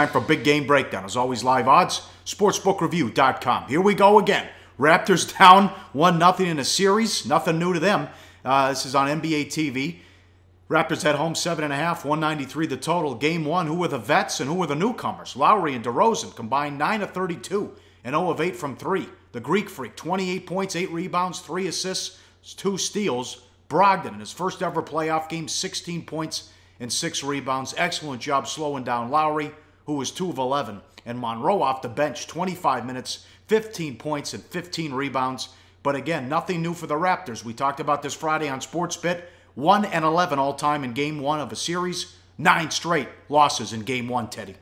time for Big Game Breakdown. As always, live odds, sportsbookreview.com. Here we go again. Raptors down 1-0 in a series. Nothing new to them. This is on NBA TV. Raptors at home 7.5, 193 the total. Game 1, who were the vets and who were the newcomers? Lowry and DeRozan combined 9 of 32 and 0 of 8 from 3. The Greek Freak, 28 points, 8 rebounds, 3 assists, 2 steals. Brogdon, in his first ever playoff game, 16 points and 6 rebounds. Excellent job slowing down Lowry, who was 2 of 11. And Monroe off the bench, 25 minutes, 15 points and 15 rebounds. But again, nothing new for the Raptors. We talked about this Friday on SportsBit. 1-11 all-time in Game 1 of a series. 9 straight losses in Game 1, Teddy.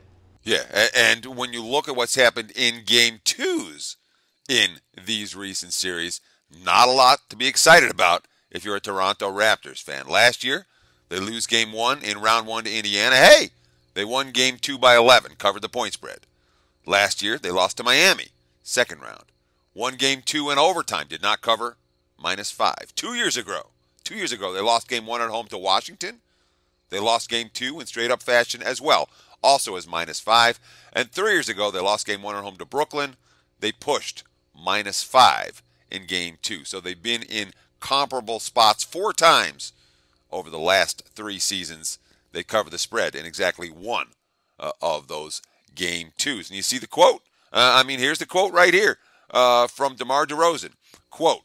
Yeah, and when you look at what's happened in Game 2s in these recent series, not a lot to be excited about if you're a Toronto Raptors fan. Last year, they lose Game 1 in Round 1 to Indiana. Hey, they won Game 2 by 11, covered the point spread. Last year, they lost to Miami, second round. Won Game 2 in overtime, did not cover, -5. 2 years ago, they lost Game 1 at home to Washington. They lost Game 2 in straight-up fashion as well, also as -5. And 3 years ago, they lost Game 1 at home to Brooklyn. They pushed -5 in Game 2. So they've been in comparable spots 4 times over the last 3 seasons. They covered the spread in exactly 1 of those Game 2s. And you see the quote? Here's the quote right here from DeMar DeRozan. Quote,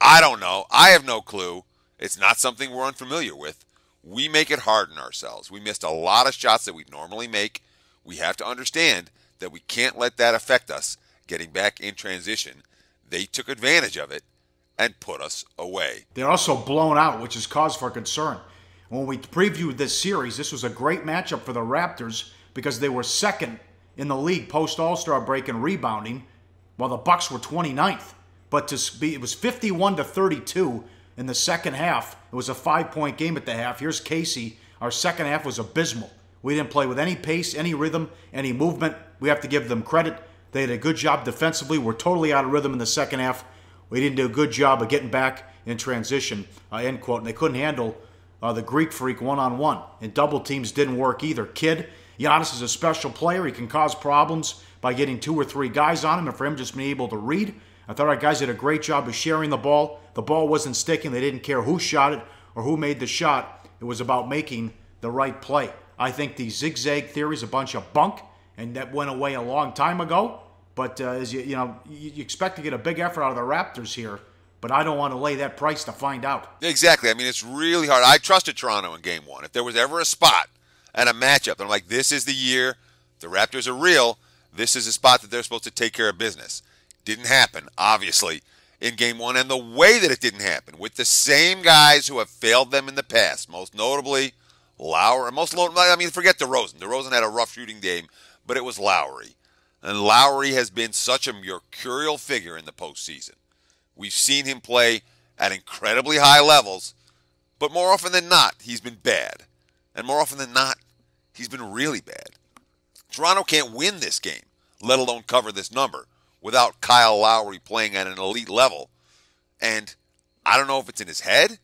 "I don't know. I have no clue. It's not something we're unfamiliar with. We make it hard on ourselves. We missed a lot of shots that we normally make. We have to understand that we can't let that affect us getting back in transition. They took advantage of it and put us away." They're also blown out, which is cause for concern. When we previewed this series, this was a great matchup for the Raptors because they were second in the league post-All-Star break in rebounding, while the Bucks were 29th. But it was 51-32 in the second half. It was a 5-point game at the half. Here's Casey. Our second half was abysmal. We didn't play with any pace, any rhythm, any movement. We have to give them credit. They did a good job defensively. We're totally out of rhythm in the second half. We didn't do a good job of getting back in transition, end quote. And they couldn't handle the Greek Freak one-on-one. And double teams didn't work either. Kid, Giannis is a special player. He can cause problems by getting 2 or 3 guys on him, and for him just being able to read. I thought our guys did a great job of sharing the ball. The ball wasn't sticking. They didn't care who shot it or who made the shot. It was about making the right play. I think the zigzag theory is a bunch of bunk, and that went away a long time ago. But as you expect to get a big effort out of the Raptors here, but I don't want to lay that price to find out. Exactly. It's really hard. I trusted Toronto in Game 1. If there was ever a spot and a matchup, I'm like, this is the year. The Raptors are real. This is a spot that they're supposed to take care of business. Didn't happen, obviously, in Game 1. And the way that it didn't happen, with the same guys who have failed them in the past, most notably Lowry. Forget DeRozan. DeRozan had a rough shooting game, but it was Lowry. And Lowry has been such a mercurial figure in the postseason. We've seen him play at incredibly high levels, but more often than not, he's been bad. And more often than not, he's been really bad. Toronto can't win this game, let alone cover this number, without Kyle Lowry playing at an elite level. And I don't know if it's in his head.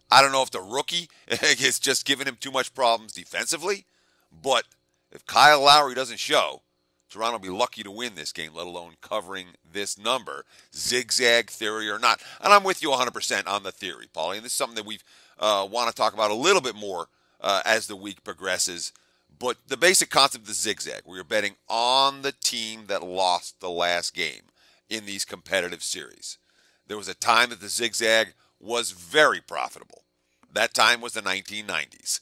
I don't know if the rookie is just giving him too much problems defensively. But if Kyle Lowry doesn't show, Toronto will be lucky to win this game, let alone covering this number, zigzag theory or not. And I'm with you 100% on the theory, Pauly. And this is something that we want to talk about a little bit more as the week progresses. But the basic concept of the zigzag, where you're betting on the team that lost the last game in these competitive series. There was a time that the zigzag was very profitable. That time was the 1990s.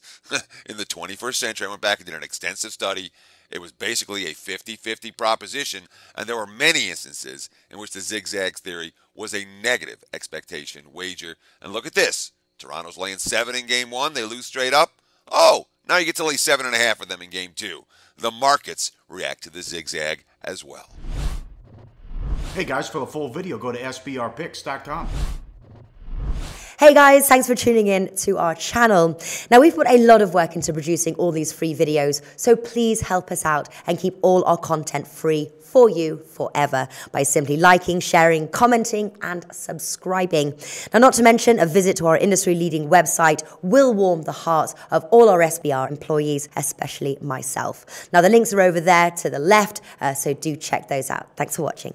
In the 21st century, I went back and did an extensive study. It was basically a 50-50 proposition, and there were many instances in which the zigzag theory was a negative expectation wager. And look at this. Toronto's laying 7 in Game 1. They lose straight up. Oh, now you get to lay 7.5 of them in Game 2. The markets react to the zigzag as well. Hey guys, for the full video, go to sbrpicks.com. Hey guys, thanks for tuning in to our channel. Now we've put a lot of work into producing all these free videos, so please help us out and keep all our content free for you forever by simply liking, sharing, commenting and subscribing. Now not to mention a visit to our industry leading website will warm the hearts of all our SBR employees, especially myself. Now the links are over there to the left, so do check those out. Thanks for watching.